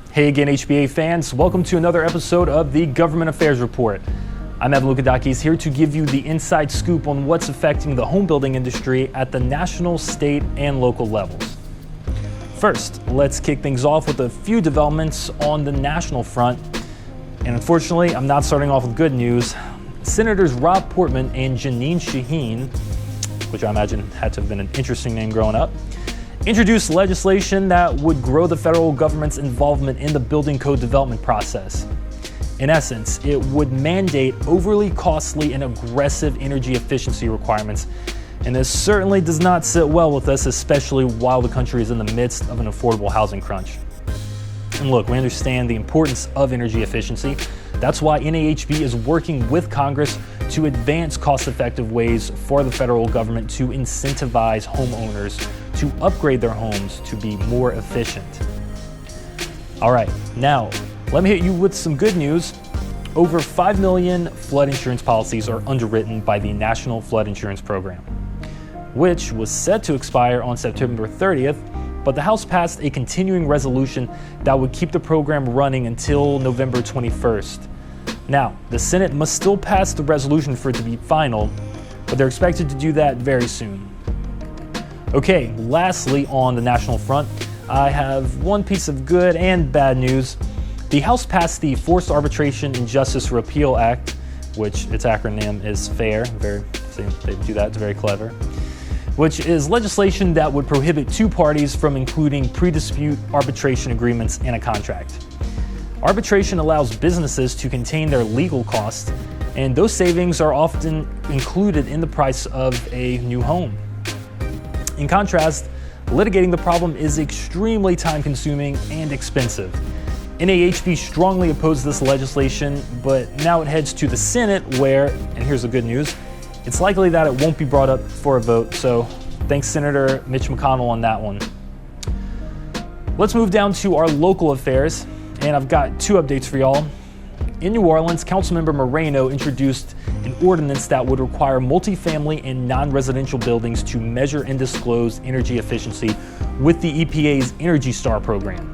Hey again, HBA fans. Welcome to another episode of the Government Affairs Report. I'm Evan Lukadakis here to give you the inside scoop on what's affecting the home building industry at the national, state, and local levels. First, let's kick things off with a few developments on the national front. And unfortunately, I'm not starting off with good news. Senators Rob Portman and Jeanine Shaheen, which I imagine had to have been an interesting name growing up, introduced legislation that would grow the federal government's involvement in the building code development process. In essence, it would mandate overly costly and aggressive energy efficiency requirements, and this certainly does not sit well with us, especially while the country is in the midst of an affordable housing crunch. And look, we understand the importance of energy efficiency. That's why NAHB is working with Congress to advance cost-effective ways for the federal government to incentivize homeowners to upgrade their homes to be more efficient. All right, now let me hit you with some good news. Over 5 million flood insurance policies are underwritten by the National Flood Insurance Program, which was set to expire on September 30th, but the House passed a continuing resolution that would keep the program running until November 21st. Now, the Senate must still pass the resolution for it to be final, but they're expected to do that very soon. Okay, lastly on the national front, I have one piece of good and bad news. The House passed the Forced Arbitration and Justice Repeal Act, which its acronym is FAIR. They do that, it's very clever. Which is legislation that would prohibit two parties from including pre-dispute arbitration agreements in a contract. Arbitration allows businesses to contain their legal costs, and those savings are often included in the price of a new home. In contrast, litigating the problem is extremely time-consuming and expensive. NAHB strongly opposed this legislation, but now it heads to the Senate where, and here's the good news, it's likely that it won't be brought up for a vote, so thanks Senator Mitch McConnell on that one. Let's move down to our local affairs, and I've got two updates for y'all. In New Orleans, Councilmember Moreno introduced an ordinance that would require multifamily and non-residential buildings to measure and disclose energy efficiency with the EPA's Energy Star program.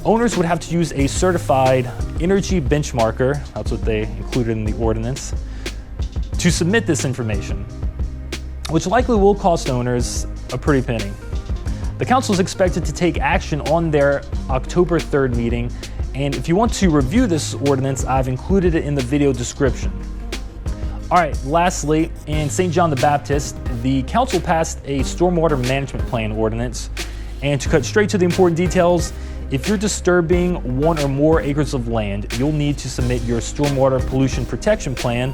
Owners would have to use a certified energy benchmarker, that's what they included in the ordinance, to submit this information, which likely will cost owners a pretty penny. The council is expected to take action on their October 3rd meeting, and if you want to review this ordinance, I've included it in the video description. All right, lastly, in St. John the Baptist, the council passed a stormwater management plan ordinance, and to cut straight to the important details, if you're disturbing one or more acres of land, you'll need to submit your stormwater pollution protection plan,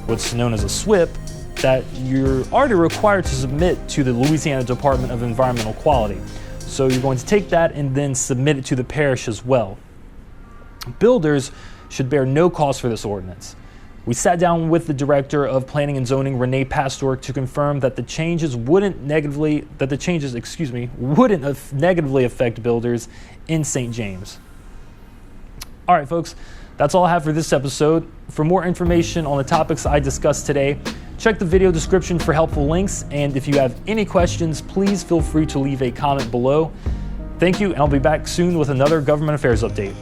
what's known as a SWIP, that you're already required to submit to the Louisiana Department of Environmental Quality. So you're going to take that and then submit it to the parish as well. Builders should bear no cost for this ordinance. We sat down with the Director of Planning and Zoning, Renee Pastor, to confirm that the changes wouldn't negatively affect builders in St. James. All right, folks, that's all I have for this episode. For more information on the topics I discussed today, check the video description for helpful links, and if you have any questions, please feel free to leave a comment below. Thank you, and I'll be back soon with another Government Affairs update.